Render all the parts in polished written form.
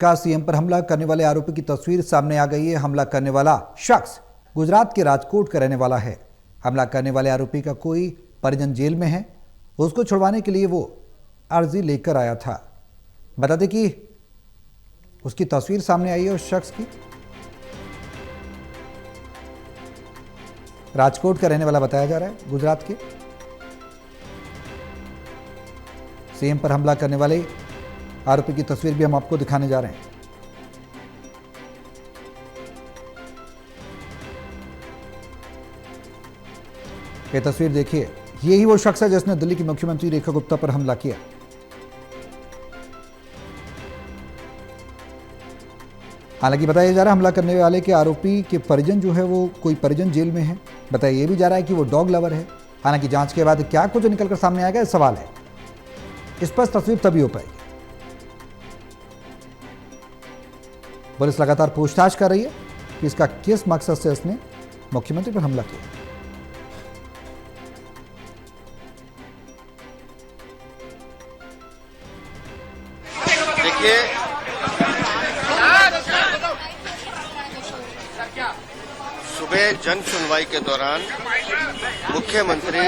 का सीएम पर हमला करने वाले आरोपी की तस्वीर सामने आ गई है। हमला करने वाला शख्स गुजरात के राजकोट का रहने वाला है। हमला करने वाले आरोपी का कोई परिजन जेल में है। उसको छुड़वाने के लिए वो अर्जी लेकर आया था। बता दें कि उसकी तस्वीर सामने आई है उस शख्स की। राजकोट का रहने वाला बताया जा रहा है, गुजरात के। सीएम पर हमला करने वाले आरोपी की तस्वीर भी हम आपको दिखाने जा रहे हैं। ये तस्वीर देखिए, यही वो शख्स है जिसने दिल्ली की मुख्यमंत्री रेखा गुप्ता पर हमला किया। हालांकि बताया जा रहा है हमला करने वाले के आरोपी के परिजन जो है वो कोई परिजन जेल में है। बताया ये भी जा रहा है कि वो डॉग लवर है। हालांकि जांच के बाद क्या कुछ निकलकर सामने आएगा, इस सवाल है। इस पर तस्वीर तभी हो पाएगी। पुलिस लगातार पूछताछ कर रही है कि इसका किस मकसद से इसने मुख्यमंत्री पर हमला किया। देखिए, सुबह जन सुनवाई के दौरान मुख्यमंत्री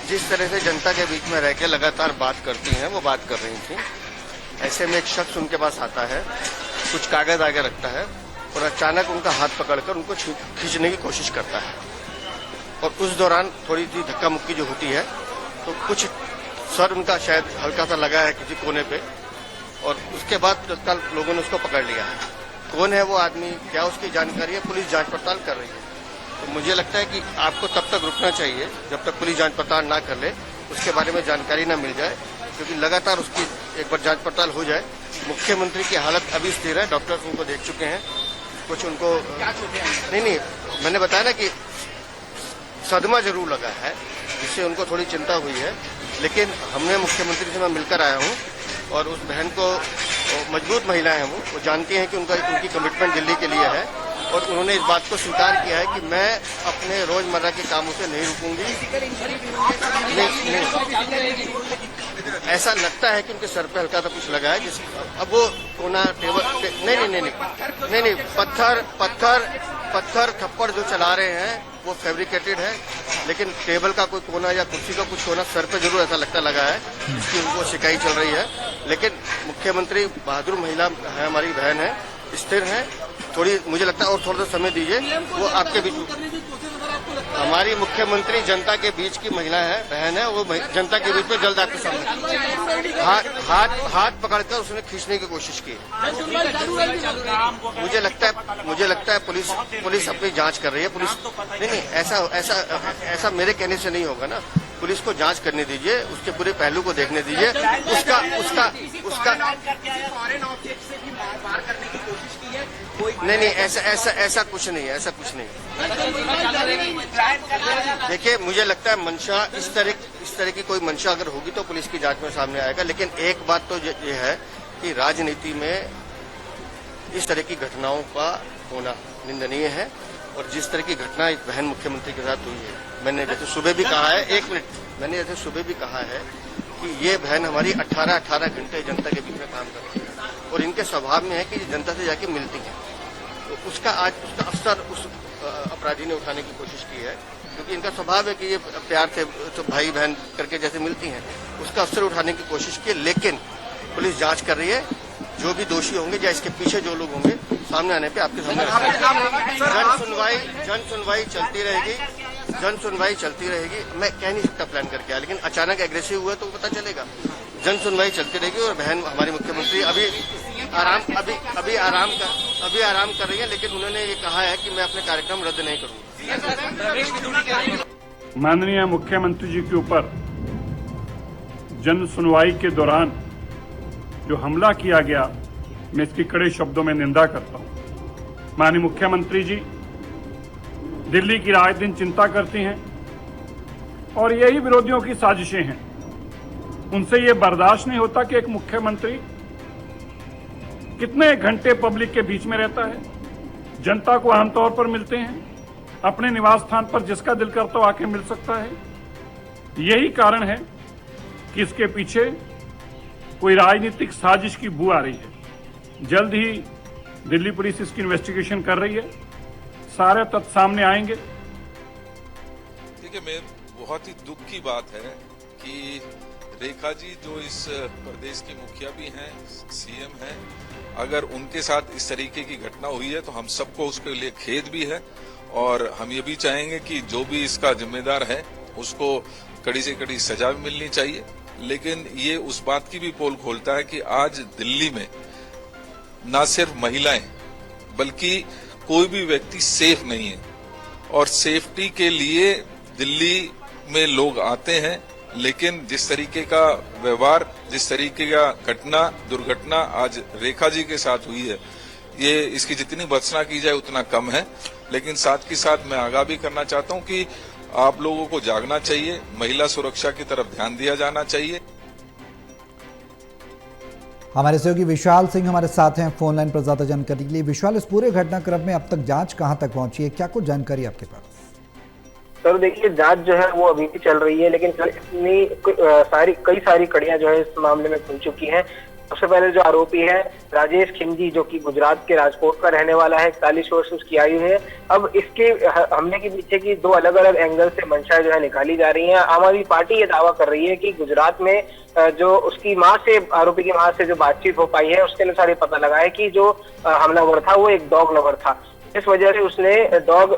जिस तरह से जनता के बीच में रह के लगातार बात करती हैं, वो बात कर रही थी। ऐसे में एक शख्स उनके पास आता है, कुछ कागज आगे रखता है और अचानक उनका हाथ पकड़कर उनको खींचने की कोशिश करता है। और उस दौरान थोड़ी सी धक्का मुक्की जो होती है, तो कुछ सर उनका शायद हल्का सा लगा है किसी कोने पे, और उसके बाद तत्काल लोगों ने उसको पकड़ लिया है। कौन है वो आदमी, क्या उसकी जानकारी है, पुलिस जांच पड़ताल कर रही है। तो मुझे लगता है कि आपको तब तक रुकना चाहिए जब तक पुलिस जांच पड़ताल ना कर ले, उसके बारे में जानकारी ना मिल जाए, क्योंकि लगातार उसकी एक बार जांच पड़ताल हो जाए। मुख्यमंत्री की हालत अभी स्थिर है, डॉक्टर्स उनको देख चुके हैं। कुछ उनको नहीं, मैंने बताया ना कि सदमा जरूर लगा है, जिससे उनको थोड़ी चिंता हुई है। लेकिन हमने मुख्यमंत्री से मैं मिलकर आया हूँ, और उस बहन को, मजबूत महिला है वो जानती हैं कि उनकी कमिटमेंट दिल्ली के लिए है, और उन्होंने इस बात को स्वीकार किया है कि मैं अपने रोजमर्रा के कामों से नहीं रुकूंगी। नहीं, ऐसा लगता है कि उनके सर पे हल्का सा कुछ लगा है, अब वो कोना टेबल नहीं, पत्थर थप्पड़ जो चला रहे हैं वो फैब्रिकेटेड है, लेकिन टेबल का कोई कोना या कुर्सी का कुछ कोना सर पे जरूर ऐसा लगता लगा है, इसकी उनको शिकायत चल रही है। लेकिन मुख्यमंत्री बहादुर महिला है, हमारी बहन है, स्थिर है। थोड़ी मुझे लगता है और थोड़ा सा समय दीजिए, वो आपके बीच। हमारी मुख्यमंत्री जनता के बीच की महिला है, बहन है, वो जनता के बीच में जल्द आपके सामने हाथ पकड़कर उसने खींचने की कोशिश की। मुझे लगता है पुलिस अपनी जांच कर रही है। पुलिस नहीं, ऐसा मेरे कहने से नहीं होगा ना। पुलिस को जांच करने दीजिए, उसके पूरे पहलू को देखने दीजिए। उसका नहीं, ऐसा कुछ नहीं। देखिए, मुझे लगता है मंशा इस तरह की कोई मंशा अगर होगी तो पुलिस की जांच में सामने आएगा। लेकिन एक बात तो ये है कि राजनीति में इस तरह की घटनाओं का होना निंदनीय है, और जिस तरह की घटना इस बहन मुख्यमंत्री के साथ हुई है, मैंने जैसे सुबह भी कहा है, मैंने जैसे सुबह भी कहा है कि ये बहन हमारी 18 घंटे जनता के बीच में काम करती है, और इनके स्वभाव में है कि जनता से जाके मिलती है। तो उसका अवसर उस अपराधी ने उठाने की कोशिश की है, क्योंकि इनका स्वभाव है कि ये प्यार से तो भाई बहन करके जैसे मिलती हैं, उसका अवसर उठाने की कोशिश की। लेकिन पुलिस जांच कर रही है, जो भी दोषी होंगे या इसके पीछे जो लोग होंगे, सामने आने पे आपके सामने जन सुनवाई चलती रहेगी। मैं कह नहीं सकता प्लान करके आया, लेकिन अचानक एग्रेसिव हुआ तो पता चलेगा। जन सुनवाई चलती रहेगी, और बहन हमारी मुख्यमंत्री अभी आराम कर रही है, लेकिन उन्होंने ये कहा है कि मैं अपने कार्यक्रम रद्द नहीं करूंगा। माननीय मुख्यमंत्री जी के ऊपर जन सुनवाई के दौरान जो हमला किया गया, मैं इसकी कड़े शब्दों में निंदा करता हूं। माननीय मुख्यमंत्री जी दिल्ली की रात दिन चिंता करती हैं, और यही विरोधियों की साजिशें हैं। उनसे ये बर्दाश्त नहीं होता कि एक मुख्यमंत्री कितने घंटे पब्लिक के बीच में रहता है, जनता को आमतौर पर मिलते हैं, अपने निवास स्थान पर जिसका दिल करता हो आके मिल सकता है। यही कारण है कि इसके पीछे कोई राजनीतिक साजिश की बू आ रही है। जल्द ही दिल्ली पुलिस इसकी इन्वेस्टिगेशन कर रही है, सारे तथ्य सामने आएंगे। देखिए, मैं बहुत ही दुख की बात है कि रेखा जी जो इस प्रदेश की मुखिया भी हैं, सीएम हैं, अगर उनके साथ इस तरीके की घटना हुई है तो हम सबको उसके लिए खेद भी है और हम ये भी चाहेंगे कि जो भी इसका जिम्मेदार है उसको कड़ी से कड़ी सजा भी मिलनी चाहिए। लेकिन ये उस बात की भी पोल खोलता है कि आज दिल्ली में न सिर्फ महिलाएं बल्कि कोई भी व्यक्ति सेफ नहीं है और सेफ्टी के लिए दिल्ली में लोग आते हैं, लेकिन जिस तरीके का व्यवहार, जिस तरीके का दुर्घटना आज रेखा जी के साथ हुई है, ये इसकी जितनी भर्त्सना की जाए उतना कम है। लेकिन साथ ही साथ मैं आगाह भी करना चाहता हूं कि आप लोगों को जागना चाहिए, महिला सुरक्षा की तरफ ध्यान दिया जाना चाहिए। हमारे सहयोगी विशाल सिंह हमारे साथ हैं फोन लाइन पर ज्यादा जानकारी के लिए। विशाल, इस पूरे घटनाक्रम में अब तक जांच कहां तक पहुंची है, क्या कुछ जानकारी आपके पास? सर देखिए, जांच जो है वो अभी भी चल रही है, लेकिन कई सारी कड़ियां जो है इस मामले में खुल चुकी हैं। सबसे पहले जो आरोपी है राजेश खिमजी, जो कि गुजरात के राजकोट का रहने वाला है, 41 वर्ष उसकी आयु है। अब इसके हमले के पीछे की दो अलग अलग एंगल से मंशा जो है निकाली जा रही है। आम आदमी पार्टी ये दावा कर रही है कि गुजरात में जो उसकी मां से, आरोपी की मां से जो बातचीत हो पाई है, उसके अनुसार ये पता लगा है कि जो हमलावर था वो एक डॉग लवर था। इस वजह से उसने डॉग,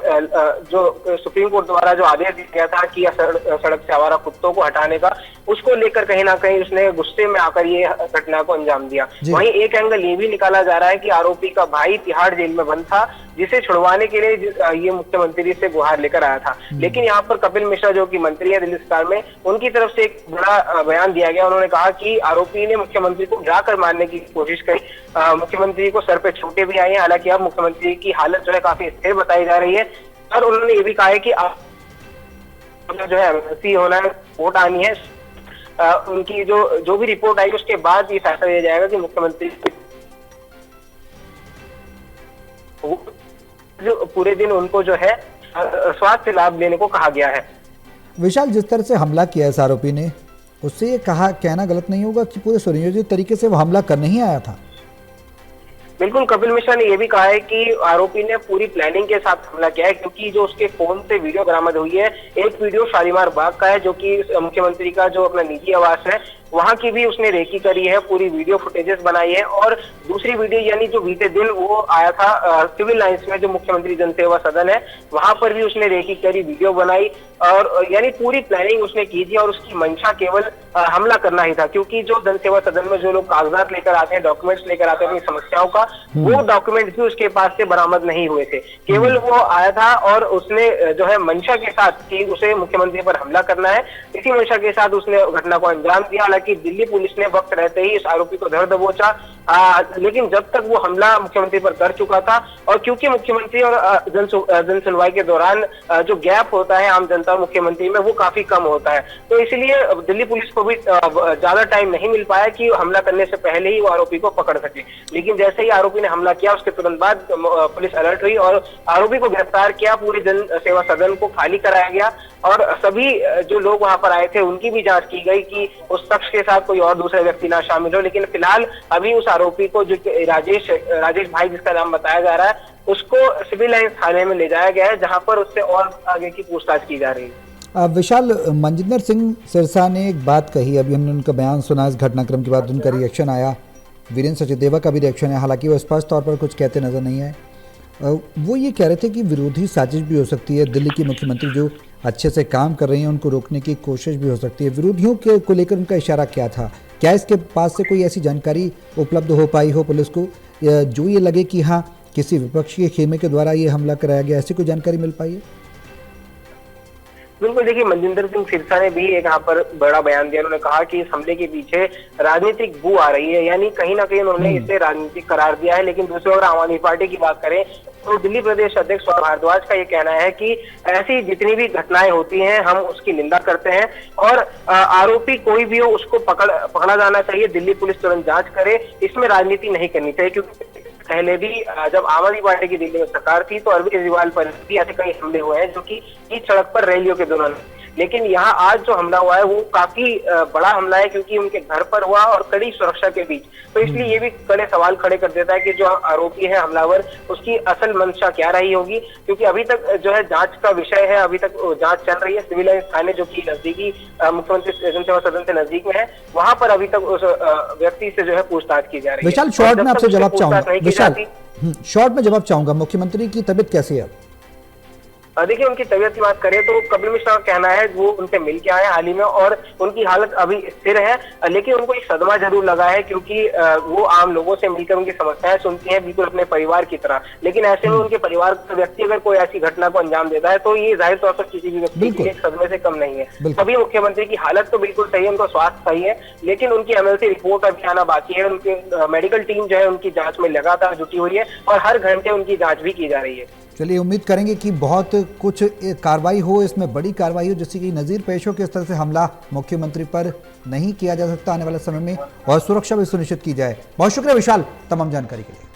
जो सुप्रीम कोर्ट द्वारा जो आदेश दिया गया था कि सड़क से आवारा कुत्तों को हटाने का, उसको लेकर कहीं ना कहीं उसने गुस्से में आकर ये घटना को अंजाम दिया। वहीं एक एंगल ये भी निकाला जा रहा है कि आरोपी का भाई तिहाड़ जेल में बंद था, जिसे छुड़वाने के लिए ये मुख्यमंत्री से गुहार लेकर आया था। लेकिन यहाँ पर कपिल मिश्रा जो कि मंत्री है दिल्ली सरकार में, उनकी तरफ से एक बड़ा बयान दिया गया। उन्होंने कहा कि आरोपी ने मुख्यमंत्री को गिराकर मारने की कोशिश करी, मुख्यमंत्री को सर पे चोटें भी आई हैं। हालांकि अब मुख्यमंत्री की हालत जो है काफी स्थिर बताई जा रही है और उन्होंने ये भी कहा है कि जो है एमएलसी होना है, वोट आनी है, उनकी जो भी रिपोर्ट आई उसके बाद ये फैसला लिया जाएगा कि मुख्यमंत्री जो पूरे दिन उनको जो है स्वास्थ्य लाभ लेने को कहा गया है। विशाल, जिस तरह से हमला किया इस आरोपी ने, उससे ये कहना गलत नहीं होगा कि पूरे सुनियोजित तरीके से वो हमला करने ही आया था? बिल्कुल, कपिल मिश्रा ने यह भी कहा है कि आरोपी ने पूरी प्लानिंग के साथ हमला किया है, क्योंकि जो उसके फोन से वीडियो बरामद हुई है, एक वीडियो शालीमार बाग का है जो कि मुख्यमंत्री का जो अपना निजी आवास है वहां की भी उसने रेकी करी है, पूरी वीडियो फुटेजेस बनाई है। और दूसरी वीडियो यानी जो बीते दिन वो आया था सिविल लाइंस में, जो मुख्यमंत्री जनसेवा सदन है, वहां पर भी उसने रेकी करी, वीडियो बनाई और यानी पूरी प्लानिंग उसने की थी। और उसकी मंशा केवल हमला करना ही था, क्योंकि जो जनसेवा सदन में जो लोग कागजात लेकर आते हैं, डॉक्यूमेंट्स लेकर आते हैं अपनी समस्याओं का, वो डॉक्यूमेंट भी उसके पास से बरामद नहीं हुए थे। केवल वो आया था और उसने जो है मंशा के साथ कि उसे मुख्यमंत्री पर हमला करना है, इसी मंशा के साथ उसने घटना को अंजाम दिया। कि दिल्ली पुलिस ने वक्त रहते ही इस आरोपी को धर दबोचा, लेकिन जब तक वो हमला मुख्यमंत्री पर कर चुका था, और क्योंकि मुख्यमंत्री और जन सुनवाई के दौरान जो गैप होता है आम जनता और मुख्यमंत्री में, वो काफी कम होता है, तो इसलिए दिल्ली पुलिस को भी ज्यादा टाइम नहीं मिल पाया कि हमला करने से पहले ही वो आरोपी को पकड़ सके। लेकिन जैसे ही आरोपी ने हमला किया उसके तुरंत बाद पुलिस अलर्ट हुई और आरोपी को गिरफ्तार किया, पूरे जन सेवा सदन को खाली कराया गया और सभी जो लोग वहां पर आए थे उनकी भी जांच की गई कि उस शख्स के साथ कोई और दूसरा व्यक्ति ना शामिल हो। लेकिन फिलहाल अभी उस आरोपी को, जो राजेश भाई जिसका नाम बताया जा रहा है, उसको सिविल लाइंस थाने में ले जाया गया है, जहां पर उससे और आगे की पूछताछ की जा रही है। विशाल, मनजिंदर सिंह सिरसा ने एक बात कही, अभी हमने उनका बयान सुना इस घटनाक्रम के बाद, उनका रिएक्शन आया, वीरेंद्र सचदेवा का भी रिएक्शन है, हालांकि वो स्पष्ट तौर पर कुछ कहते नजर नहीं आए। वो ये कह रहे थे कि विरोधी साजिश भी हो सकती है, दिल्ली की मुख्यमंत्री जो अच्छे से काम कर रही हैं उनको रोकने की कोशिश भी हो सकती है। विरोधियों के को लेकर उनका इशारा क्या था? क्या इसके पास से कोई ऐसी जानकारी उपलब्ध हो पाई हो पुलिस को जो ये लगे कि हाँ किसी विपक्षी खेमे के द्वारा ये हमला कराया गया, ऐसी कोई जानकारी मिल पाई है? बिल्कुल, देखिए मनजिंदर सिंह सिरसा ने भी एक यहाँ पर बड़ा बयान दिया। उन्होंने कहा कि इस हमले के पीछे राजनीतिक बू आ रही है, यानी कहीं ना कहीं उन्होंने इसे राजनीतिक करार दिया है। लेकिन दूसरी ओर आम आदमी पार्टी की बात करें तो दिल्ली प्रदेश अध्यक्ष भारद्वाज का ये कहना है कि ऐसी जितनी भी घटनाएं होती हैं हम उसकी निंदा करते हैं और आरोपी कोई भी हो उसको पकड़ा जाना चाहिए, दिल्ली पुलिस तुरंत जांच करे, इसमें राजनीति नहीं करनी चाहिए। क्योंकि पहले भी जब आम आदमी पार्टी की दिल्ली में सरकार थी तो अरविंद केजरीवाल पर भी ऐसे कई हमले हुए हैं जो कि इस सड़क पर रैलियों के दौरान। लेकिन यहाँ आज जो हमला हुआ है वो काफी बड़ा हमला है, क्योंकि उनके घर पर हुआ और कड़ी सुरक्षा के बीच। तो इसलिए ये भी कड़े सवाल खड़े कर देता है कि जो आरोपी है हमलावर, उसकी असल मंशा क्या रही होगी, क्योंकि अभी तक जो है जांच का विषय है, अभी तक जांच चल रही है। सिविल लाइंस थाने जो कि नजदीकी मुख्यमंत्री जनसेवा सदन से नजदीक में है, वहां पर अभी तक उस व्यक्ति से जो है पूछताछ की जा रही है। विशाल, शॉर्ट में आपसे जवाब चाहूंगा। विशाल, शॉर्ट में जवाब चाहूंगा, मुख्यमंत्री की तबीयत कैसी है? देखिए, उनकी तबीयत की बात करें तो कपिल मिश्रा का कहना है वो उनसे मिल के आए हाल ही में और उनकी हालत अभी स्थिर है, लेकिन उनको एक सदमा जरूर लगा है, क्योंकि वो आम लोगों से मिलकर उनकी समस्याएं सुनती हैं बिल्कुल अपने परिवार की तरह। लेकिन ऐसे में उनके परिवार का व्यक्ति अगर कोई ऐसी घटना को अंजाम देता है तो ये जाहिर तौर पर किसी भी व्यक्ति के लिए सदमे से कम नहीं है। अभी मुख्यमंत्री की हालत तो बिल्कुल सही है, उनका स्वास्थ्य सही है, लेकिन उनकी एमएलसी रिपोर्ट अभी आना बाकी है। उनकी मेडिकल टीम जो है उनकी जांच में लगातार जुटी हुई है और हर घंटे उनकी जांच भी की जा रही है। चलिए, उम्मीद करेंगे कि बहुत कुछ कार्रवाई हो, इसमें बड़ी कार्रवाई हो, जिससे कि नज़ीर पेश हो कि इस तरह से हमला मुख्यमंत्री पर नहीं किया जा सकता आने वाले समय में, और सुरक्षा भी सुनिश्चित की जाए। बहुत शुक्रिया विशाल तमाम जानकारी के लिए।